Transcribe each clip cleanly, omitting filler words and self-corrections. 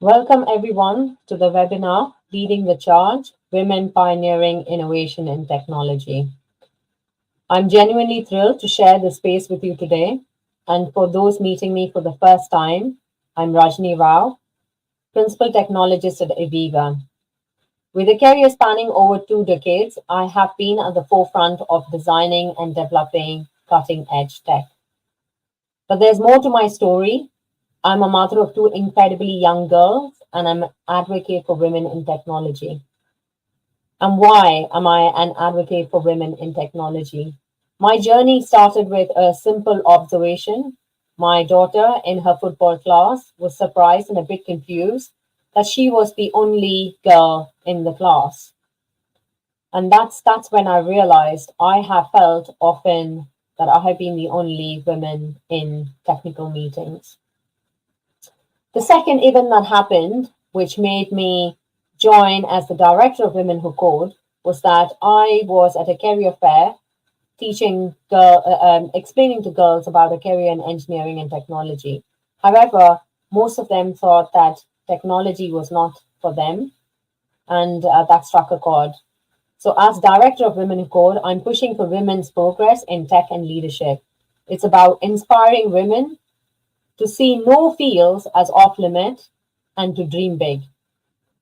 Welcome everyone to the webinar, Leading the Charge, Women Pioneering Innovation in Technology. I'm genuinely thrilled to share this space with you today. And for those meeting me for the first time, I'm Rajani Rao, Principal Technologist at AVEVA. With a career spanning over 2 decades, I have been at the forefront of designing and developing cutting-edge tech. But there's more to my story. I'm a mother of 2 incredibly young girls, and I'm an advocate for women in technology. And why am I an advocate for women in technology? My journey started with a simple observation. My daughter in her football class was surprised and a bit confused that she was the only girl in the class. And that's when I realized I have felt often that I have been the only woman in technical meetings. The second event that happened, which made me join as the director of Women Who Code, was that I was at a career fair explaining to girls about a career in engineering and technology. However, most of them thought that technology was not for them, and that struck a chord. So as director of Women Who Code, I'm pushing for women's progress in tech and leadership. It's about inspiring women to see no fields as off limit and to dream big.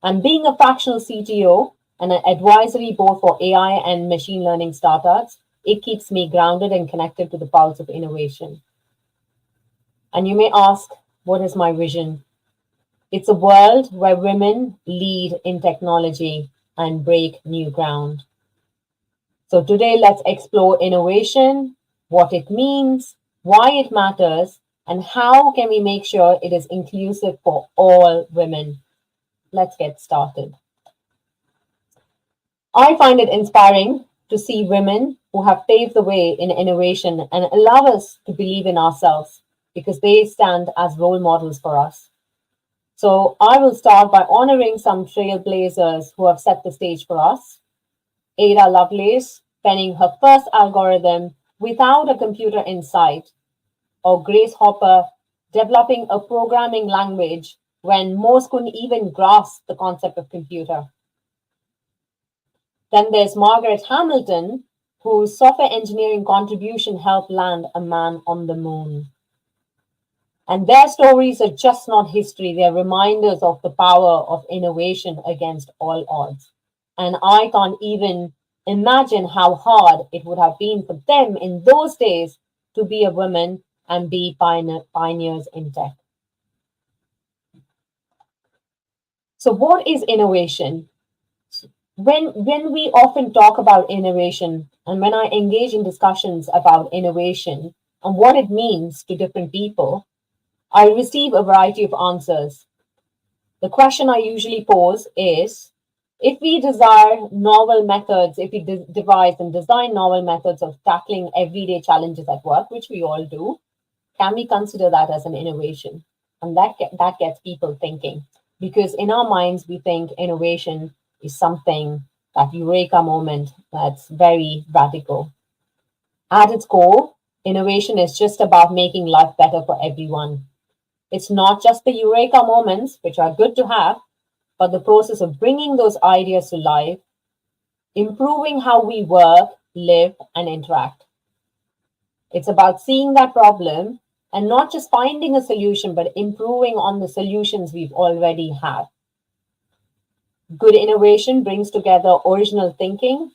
And being a fractional CTO and an advisory board for AI and machine learning startups, it keeps me grounded and connected to the pulse of innovation. And you may ask, what is my vision? It's a world where women lead in technology and break new ground. So today, let's explore innovation, what it means, why it matters, and how can we make sure it is inclusive for all women? Let's get started. I find it inspiring to see women who have paved the way in innovation and allow us to believe in ourselves because they stand as role models for us. So I will start by honoring some trailblazers who have set the stage for us. Ada Lovelace penning her first algorithm without a computer in sight, or Grace Hopper developing a programming language when most couldn't even grasp the concept of computer. Then there's Margaret Hamilton, whose software engineering contribution helped land a man on the moon. And their stories are just not history, they're reminders of the power of innovation against all odds. And I can't even imagine how hard it would have been for them in those days to be a woman and be pioneers in tech. So what is innovation? When we often talk about innovation and when I engage in discussions about innovation and what it means to different people, I receive a variety of answers. The question I usually pose is, if we desire novel methods, if we devise and design novel methods of tackling everyday challenges at work, which we all do, can we consider that as an innovation? And that gets people thinking, because in our minds, we think innovation is something, that eureka moment that's very radical. At its core, innovation is just about making life better for everyone. It's not just the eureka moments, which are good to have, but the process of bringing those ideas to life, improving how we work, live, and interact. It's about seeing that problem and not just finding a solution, but improving on the solutions we've already had. Good innovation brings together original thinking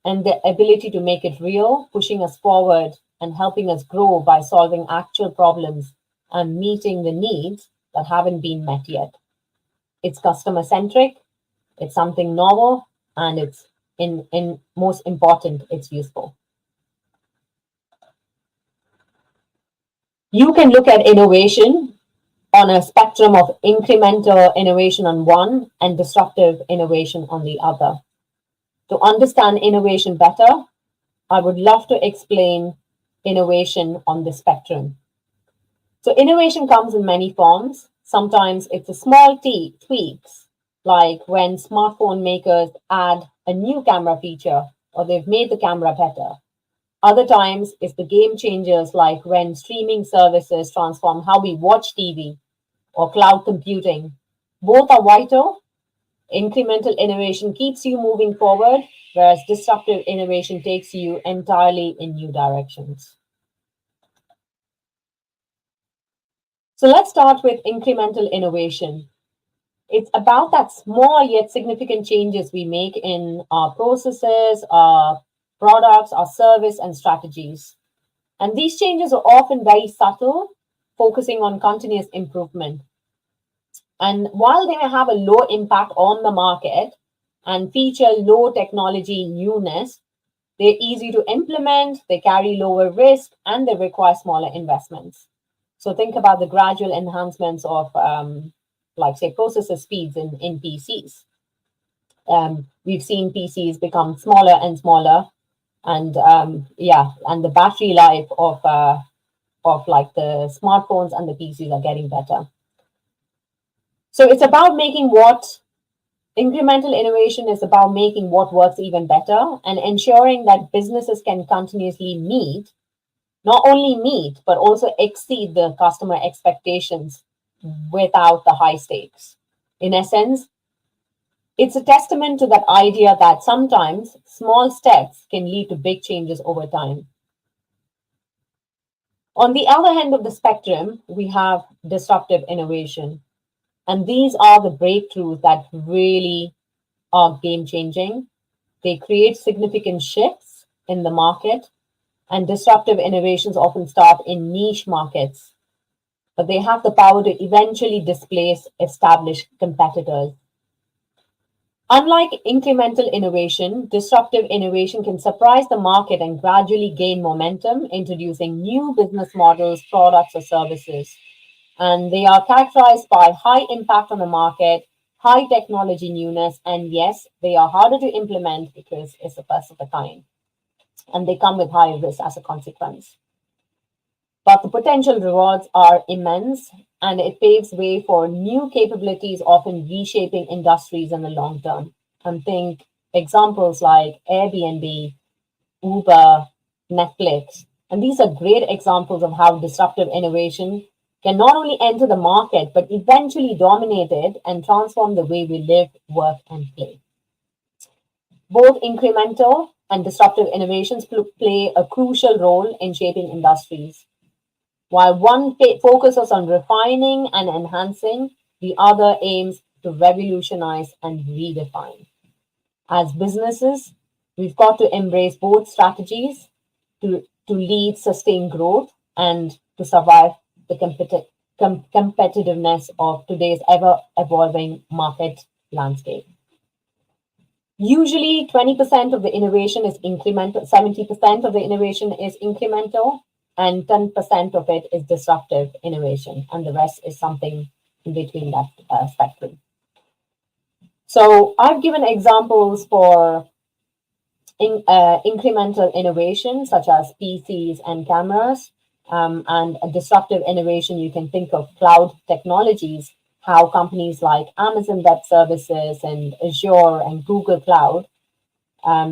and the ability to make it real, pushing us forward and helping us grow by solving actual problems and meeting the needs that haven't been met yet. It's customer-centric, it's something novel, and it's in most important, it's useful. You can look at innovation on a spectrum of incremental innovation on one and disruptive innovation on the other. To understand innovation better, I would love to explain innovation on the spectrum. So innovation comes in many forms. Sometimes it's a small tweaks, like when smartphone makers add a new camera feature or they've made the camera better. Other times, it's the game changers, like when streaming services transform how we watch TV or cloud computing Both are vital. Incremental innovation keeps you moving forward, whereas disruptive innovation takes you entirely in new directions. So let's start with incremental innovation. It's about that small yet significant changes we make in our processes, our products, our service, and strategies. And these changes are often very subtle, focusing on continuous improvement. And while they may have a low impact on the market and feature low technology newness, they're easy to implement, they carry lower risk, and they require smaller investments. So think about the gradual enhancements of, like, say, processor speeds in PCs. We've seen PCs become smaller and smaller, and and the battery life of like the smartphones and the PCs are getting better. So it's about making what incremental innovation is about making what works even better and ensuring that businesses can continuously not only meet, but also exceed the customer expectations without the high stakes. In essence, it's a testament to that idea that sometimes small steps can lead to big changes over time. On the other end of the spectrum, we have disruptive innovation. And these are the breakthroughs that really are game changing. They create significant shifts in the market, and disruptive innovations often start in niche markets, but they have the power to eventually displace established competitors. Unlike incremental innovation, disruptive innovation can surprise the market and gradually gain momentum, introducing new business models, products, or services. And they are characterized by high impact on the market, high technology newness, and yes, they are harder to implement because it's the first of a kind. And they come with high risk as a consequence. But the potential rewards are immense, and it paves way for new capabilities, often reshaping industries in the long term. And think examples like Airbnb, Uber, Netflix. And these are great examples of how disruptive innovation can not only enter the market, but eventually dominate it and transform the way we live, work, and play. Both incremental and disruptive innovations play a crucial role in shaping industries. While one focuses on refining and enhancing, the other aims to revolutionize and redefine. As businesses, we've got to embrace both strategies to lead sustained growth and to survive the competitiveness of today's ever evolving market landscape. Usually 20% of the innovation is incremental, 70% of the innovation is incremental, and 10% of it is disruptive innovation, and the rest is something in between that spectrum. So I've given examples for incremental innovation, such as PCs and cameras, and a disruptive innovation. You can think of cloud technologies, how companies like Amazon Web Services and Azure and Google Cloud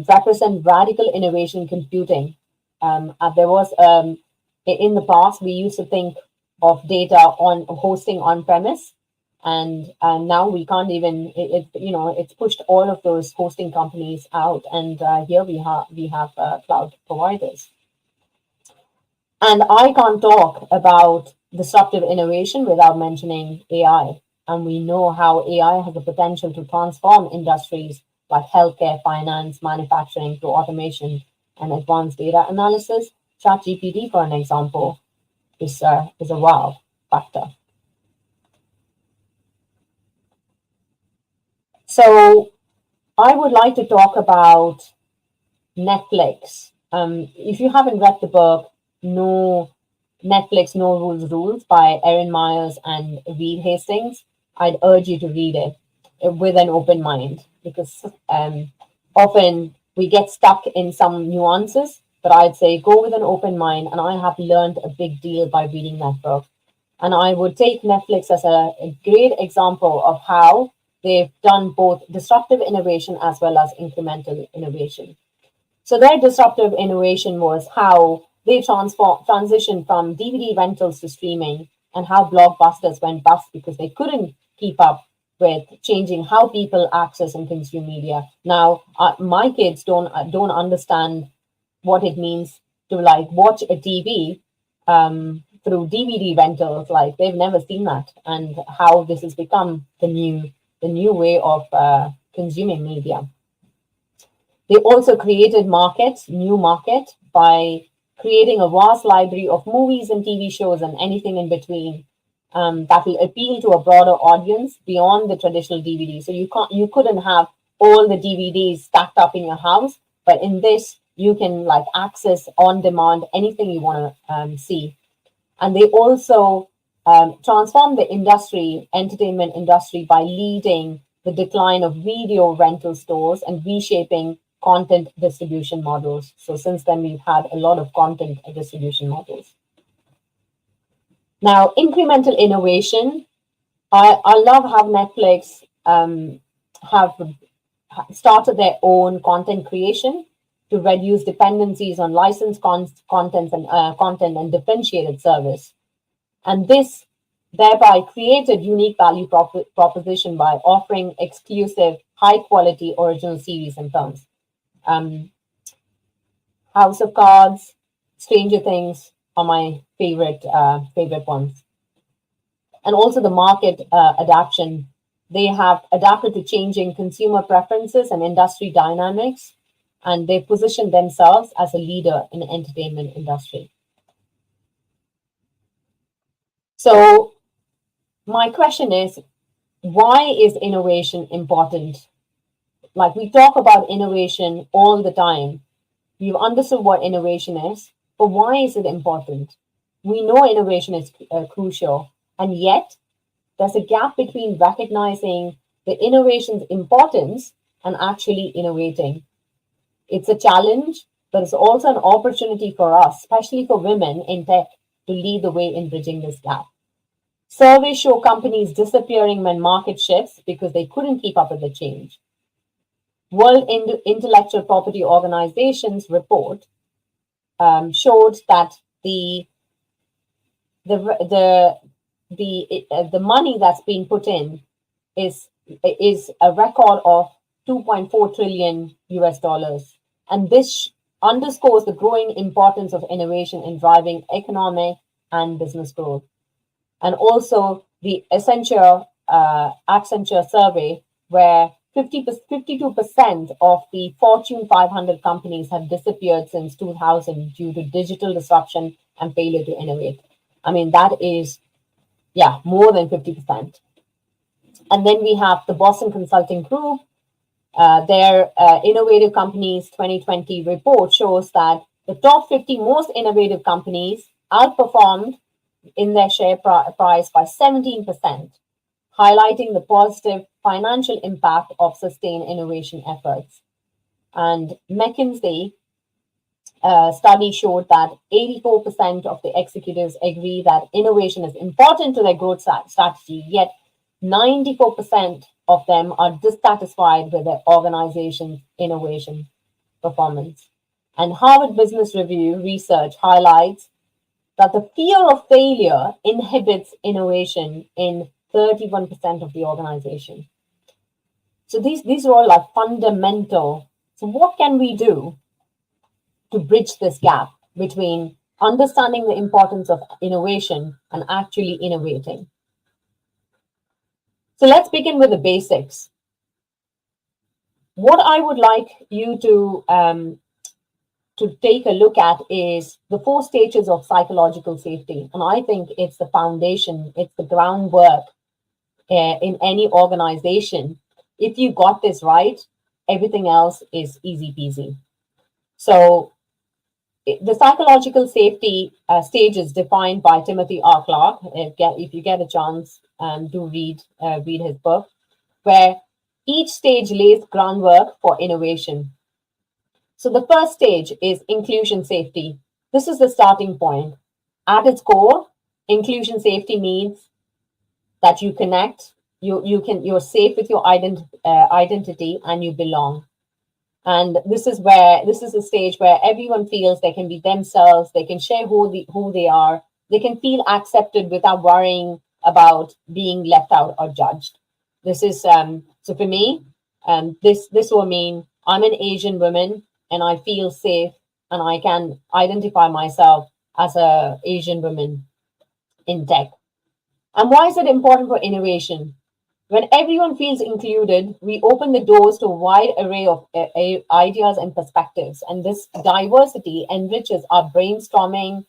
represent radical innovation in computing. There was in the past, we used to think of data on hosting on premise, and now we can't even. It's pushed all of those hosting companies out, and here we have cloud providers. And I can't talk about disruptive innovation without mentioning AI. And we know how AI has the potential to transform industries like healthcare, finance, manufacturing, to automation and advanced data analysis. ChatGPT, for an example, is a wow factor. So I would like to talk about Netflix. If you haven't read the book, No Netflix, No Rules by Erin Myers and Reed Hastings, I'd urge you to read it with an open mind, because often we get stuck in some nuances, but I'd say go with an open mind. And I have learned a big deal by reading that book. And I would take Netflix as a great example of how they've done both disruptive innovation as well as incremental innovation. So their disruptive innovation was how they transitioned from DVD rentals to streaming, and how blockbusters went bust because they couldn't keep up with changing how people access and consume media. Now, my kids don't understand what it means to like watch a TV through DVD rentals. Like they've never seen that, and how this has become the new way of consuming media. They also created new market, by creating a vast library of movies and TV shows and anything in between that will appeal to a broader audience beyond the traditional DVD. So you couldn't have all the DVDs stacked up in your house, but in this you can like access on demand anything you want to see. And they also transformed the entertainment industry, by leading the decline of video rental stores and reshaping content distribution models. So since then, we've had a lot of content distribution models. Now, incremental innovation. I love how Netflix have started their own content creation to reduce dependencies on licensed content and differentiated service. And this thereby created unique value proposition by offering exclusive, high quality original series and films. House of Cards, Stranger Things are my favorite ones. And also the market adaptation. They have adapted to changing consumer preferences and industry dynamics, and they position themselves as a leader in the entertainment industry. So my question is, why is innovation important? Like we talk about innovation all the time. We've understood what innovation is, but why is it important? We know innovation is crucial, and yet there's a gap between recognizing the innovation's importance and actually innovating. It's a challenge, but it's also an opportunity for us, especially for women in tech, to lead the way in bridging this gap. Surveys show companies disappearing when market shifts because they couldn't keep up with the change. World Intellectual Property Organization's report showed that the money that's being put in is a record of 2.4 trillion US dollars, and this underscores the growing importance of innovation in driving economic and business growth. And also the Accenture survey, where 52% of the Fortune 500 companies have disappeared since 2000 due to digital disruption and failure to innovate. I mean, that is, more than 50%. And then we have the Boston Consulting Group. Their Innovative Companies 2020 report shows that the top 50 most innovative companies outperformed in their share price by 17%, highlighting the positive financial impact of sustained innovation efforts. And McKinsey study showed that 84% of the executives agree that innovation is important to their growth strategy, yet 94% of them are dissatisfied with their organization's innovation performance. And Harvard Business Review research highlights that the fear of failure inhibits innovation in 31% of the organization. So these are all like fundamental. So what can we do to bridge this gap between understanding the importance of innovation and actually innovating? So let's begin with the basics. What I would like you to take a look at is the 4 stages of psychological safety. And I think it's the foundation, it's the groundwork in any organization. If you got this right, everything else is easy peasy. So the psychological safety stage is defined by Timothy R. Clark. If you get a chance, do read his book, where each stage lays groundwork for innovation. So the first stage is inclusion safety. This is the starting point. At its core, inclusion safety means that you connect, you're safe with your identity and you belong. And this is a stage where everyone feels they can be themselves, they can share who they are, they can feel accepted without worrying about being left out or judged. This is so for me, this will mean I'm an Asian woman and I feel safe and I can identify myself as a Asian woman in tech. And why is it important for innovation? When everyone feels included, we open the doors to a wide array of ideas and perspectives, and this diversity enriches our brainstorming,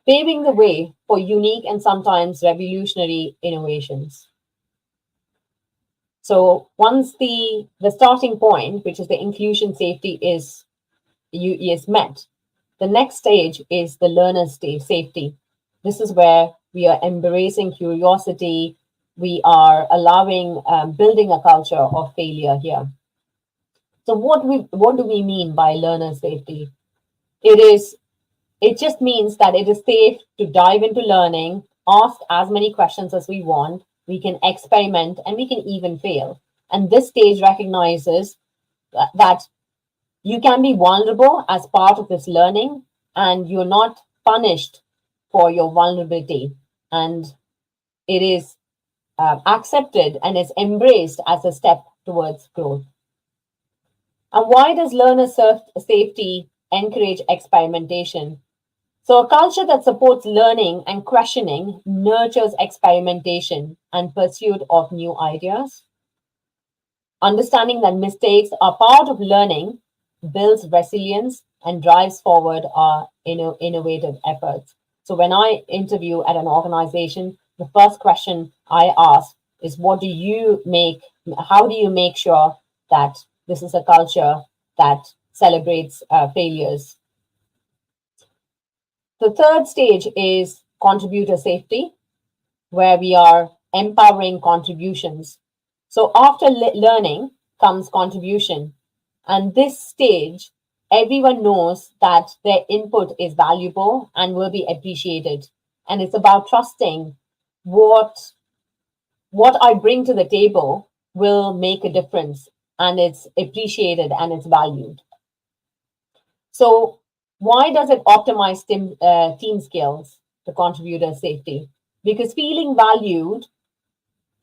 paving the way for unique and sometimes revolutionary innovations. So once the starting point, which is the inclusion safety, is met, the next stage is the learner safety. This is where we are embracing curiosity. We are allowing building a culture of failure here. So what do we mean by learner safety? It is it just means that it is safe to dive into learning, ask as many questions as we want, we can experiment, and we can even fail. And this stage recognizes that you can be vulnerable as part of this learning, and you're not punished for your vulnerability. And it is accepted and is embraced as a step towards growth. And why does learner safety encourage experimentation? So, a culture that supports learning and questioning nurtures experimentation and pursuit of new ideas. Understanding that mistakes are part of learning builds resilience and drives forward our innovative efforts. So, when I interview at an organization, the first question I ask is, how do you make sure that this is a culture that celebrates failures? The third stage is contributor safety, where we are empowering contributions. So after learning comes contribution. And this stage, everyone knows that their input is valuable and will be appreciated. And it's about trusting what I bring to the table will make a difference, and it's appreciated and it's valued. So why does it optimize team skills, the contributor safety? Because feeling valued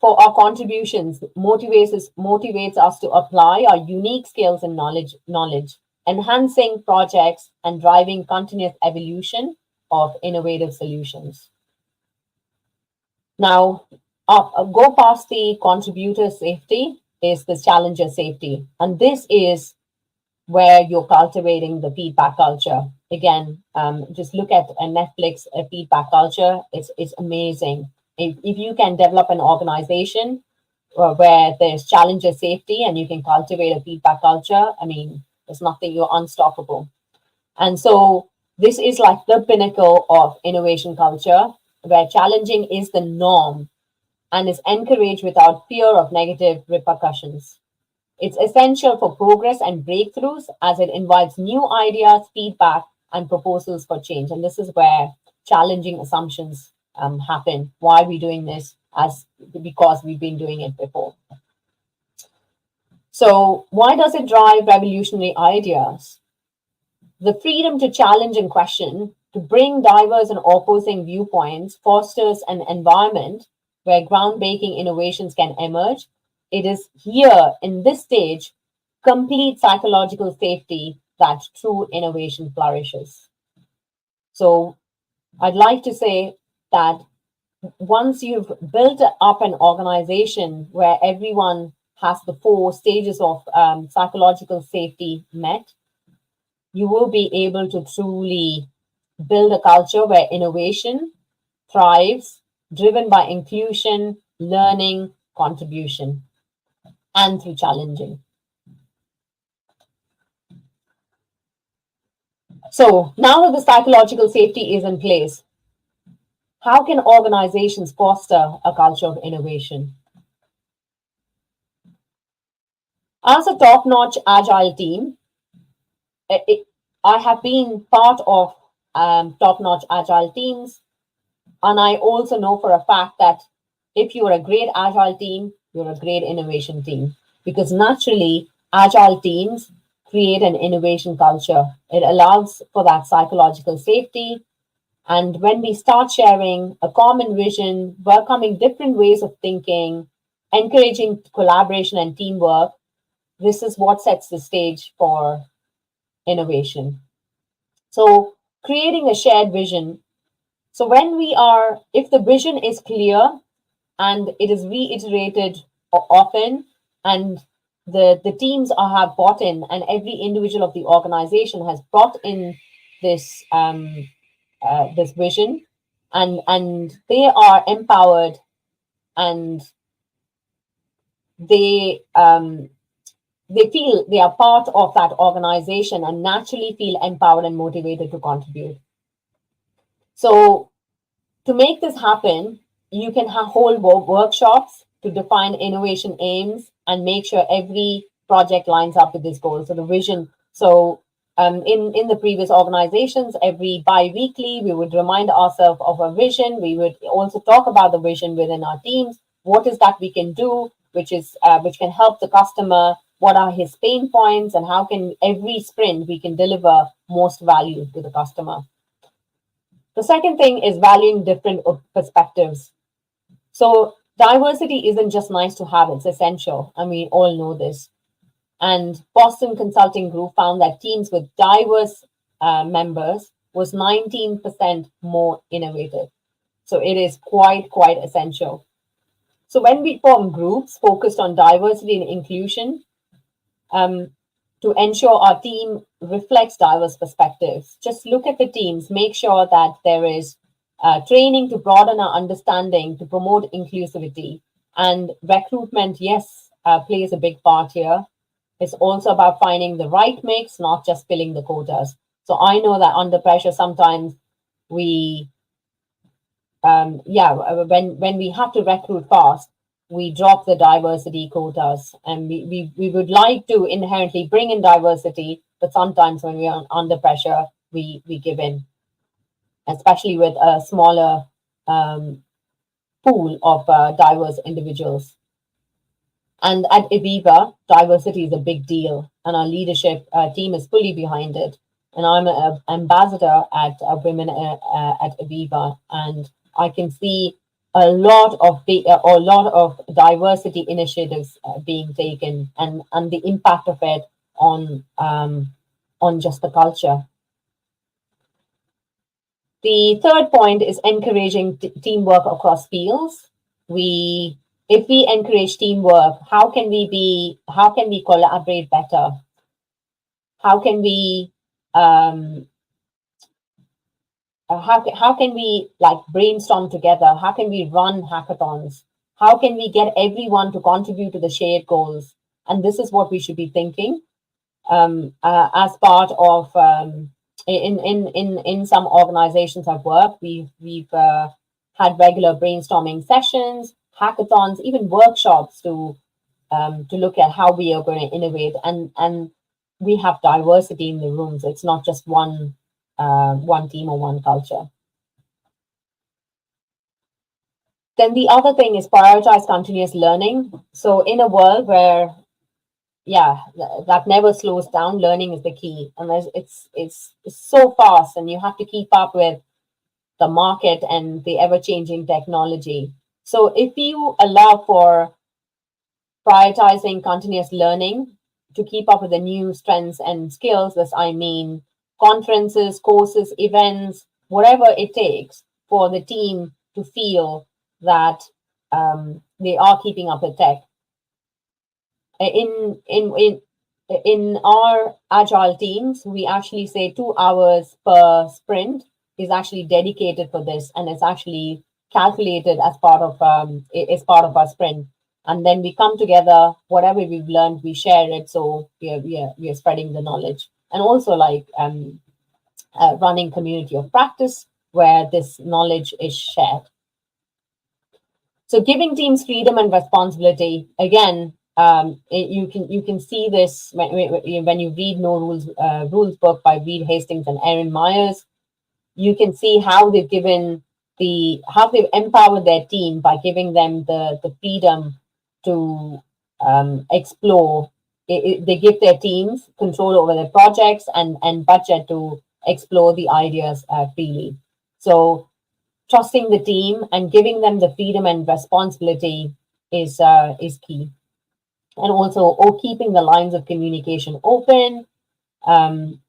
for our contributions motivates us to apply our unique skills and knowledge, enhancing projects and driving continuous evolution of innovative solutions. Now, go past the contributor safety is the challenger safety. And this is where you're cultivating the feedback culture. Again, just look at a Netflix feedback culture. It's amazing. If you can develop an organization where there's challenger safety and you can cultivate a feedback culture, I mean, there's nothing, you're unstoppable. And so this is like the pinnacle of innovation culture, where challenging is the norm and is encouraged without fear of negative repercussions. It's essential for progress and breakthroughs as it invites new ideas, feedback, and proposals for change. And this is where challenging assumptions happen. Why are we doing this? Because we've been doing it before. So why does it drive revolutionary ideas? The freedom to challenge and question, to bring diverse and opposing viewpoints, fosters an environment where groundbreaking innovations can emerge. It is here in this stage, complete psychological safety, that true innovation flourishes. So I'd like to say that once you've built up an organization where everyone has the 4 stages of psychological safety met, you will be able to truly build a culture where innovation thrives, driven by inclusion, learning, contribution, and through challenging. So now that the psychological safety is in place, how can organizations foster a culture of innovation? As a top-notch agile team, I have been part of top-notch agile teams, and I also know for a fact that if you're a great agile team, you're a great innovation team, because naturally, agile teams create an innovation culture. It allows for that psychological safety. And when we start sharing a common vision, welcoming different ways of thinking, encouraging collaboration and teamwork, this is what sets the stage for innovation. So creating a shared vision. So if the vision is clear and it is reiterated often, and the teams have bought in, and every individual of the organization has brought in this this vision, and they are empowered, and they they feel they are part of that organization and naturally feel empowered and motivated to contribute. So to make this happen, you can hold workshops to define innovation aims and make sure every project lines up with this goal. So the vision. So in the previous organizations, every bi-weekly, we would remind ourselves of a vision. We would also talk about the vision within our teams. What is that we can do, which can help the customer? What are his pain points, and how can every sprint we can deliver most value to the customer? The second thing is valuing different perspectives. So diversity isn't just nice to have, it's essential. And we all know this. And Boston Consulting Group found that teams with diverse members was 19% more innovative. So it is quite essential. So when we form groups focused on diversity and inclusion, to ensure our team reflects diverse perspectives, just look at the teams, make sure that there is training to broaden our understanding, to promote inclusivity. And recruitment, yes, plays a big part here. It's also about finding the right mix, not just filling the quotas. So I know that under pressure, sometimes we, when we have to recruit fast, we drop the diversity quotas, and we would like to inherently bring in diversity, but sometimes when we are under pressure, we give in, especially with a smaller pool of diverse individuals. And at AVEVA, diversity is a big deal, and our leadership team is fully behind it. And I'm an ambassador at Women at AVEVA, and I can see a lot of diversity initiatives being taken, and the impact of it on just the culture. The third point is encouraging teamwork across fields. If we encourage teamwork, how can we collaborate better? How can we how can we like brainstorm together? How can we run hackathons? How can we get everyone to contribute to the shared goals? And this is what we should be thinking as part of in some organizations I've worked. We've had regular brainstorming sessions, hackathons, even workshops to look at how we are going to innovate, and we have diversity in the rooms. It's not just one team or one culture. Then the other thing is prioritize continuous learning. So in a world where, that never slows down, learning is the key. And it's so fast, and you have to keep up with the market and the ever-changing technology. So if you allow for prioritizing continuous learning to keep up with the new strengths and skills, this I mean conferences, courses, events, whatever it takes for the team to feel that they are keeping up with tech. In our agile teams, we actually say 2 hours per sprint is actually dedicated for this, and it's actually calculated as part of our sprint. And then we come together, whatever we've learned, we share it. So we are spreading the knowledge, and also like running community of practice where this knowledge is shared. So giving teams freedom and responsibility, again, you can see this when you read No Rules book by Reed Hastings and Erin Myers. You can see how they've empowered their team by giving them the freedom to explore. They give their teams control over their projects and budget to explore the ideas freely. So trusting the team and giving them the freedom and responsibility is key. And also, keeping the lines of communication open, um,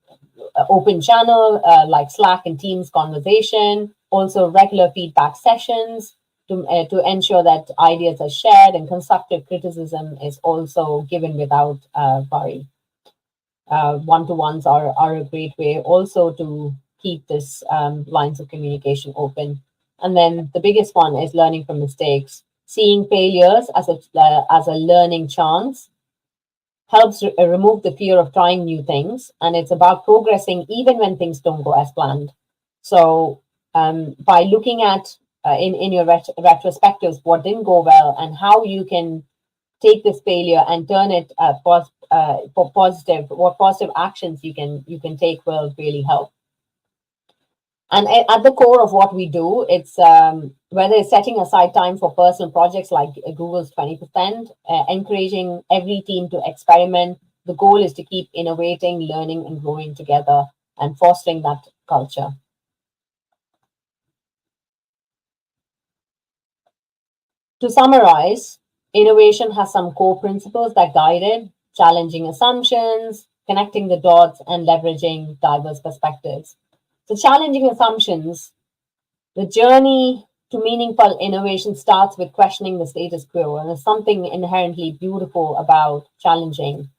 open channel like Slack and Teams conversation, also regular feedback sessions to ensure that ideas are shared, and constructive criticism is also given without worry. One-to-ones are a great way also to keep this lines of communication open. And then the biggest one is learning from mistakes. Seeing failures as a learning chance helps remove the fear of trying new things, and it's about progressing even when things don't go as planned. So by looking at in your retrospectives what didn't go well and how you can take this failure and turn it for positive, what positive actions you can take will really help. And at the core of what we do, it's whether it's setting aside time for personal projects like Google's 20%, encouraging every team to experiment. The goal is to keep innovating, learning, and growing together, and fostering that culture. To summarize, innovation has some core principles that guide it: challenging assumptions, connecting the dots, and leveraging diverse perspectives. So, challenging assumptions, the journey to meaningful innovation starts with questioning the status quo, and there's something inherently beautiful about challenging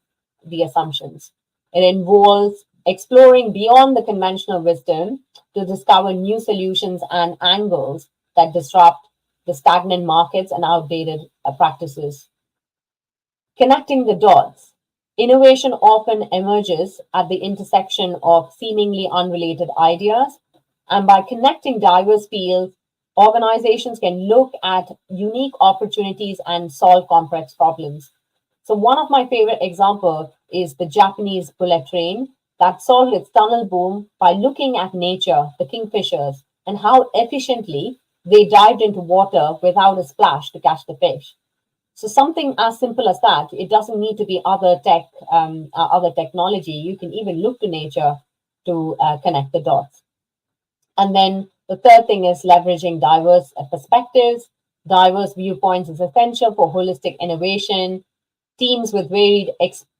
the assumptions. It involves exploring beyond the conventional wisdom to discover new solutions and angles that disrupt the stagnant markets and outdated practices. Connecting the dots. Innovation often emerges at the intersection of seemingly unrelated ideas, and by connecting diverse fields, organizations can look at unique opportunities and solve complex problems. So one of my favorite examples is the Japanese bullet train that solved its tunnel boom by looking at nature, the kingfishers, and how efficiently they dived into water without a splash to catch the fish. So something as simple as that. It doesn't need to be other technology. You can even look to nature to connect the dots. And then the third thing is leveraging diverse perspectives. Diverse viewpoints is essential for holistic innovation. Teams with varied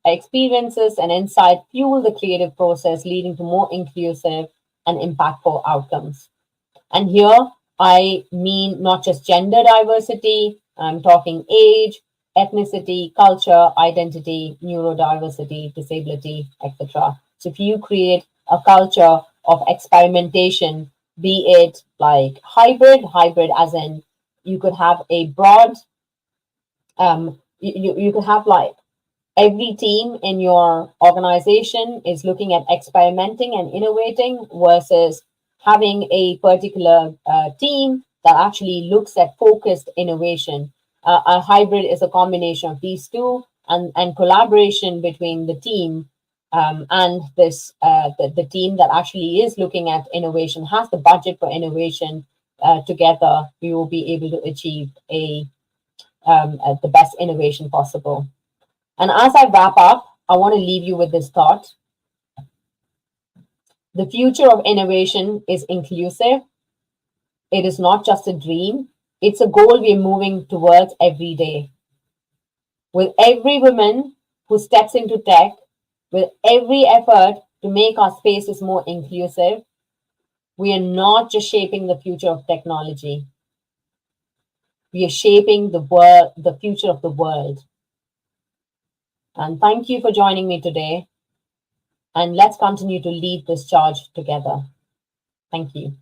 experiences and insight fuel the creative process, leading to more inclusive and impactful outcomes. And here I mean not just gender diversity, I'm talking age, ethnicity, culture, identity, neurodiversity, disability, etc. So if you create a culture of experimentation, be it like hybrid as in you could have a broad, you could have like every team in your organization is looking at experimenting and innovating versus having a particular team that actually looks at focused innovation. A hybrid is a combination of these two, and collaboration between the team and the team that actually is looking at innovation, has the budget for innovation. Together, we will be able to achieve the best innovation possible. And as I wrap up, I want to leave you with this thought. The future of innovation is inclusive. It is not just a dream, it's a goal we're moving towards every day. With every woman who steps into tech, with every effort to make our spaces more inclusive, we are not just shaping the future of technology. We are shaping the future of the world. And thank you for joining me today. And let's continue to lead this charge together. Thank you.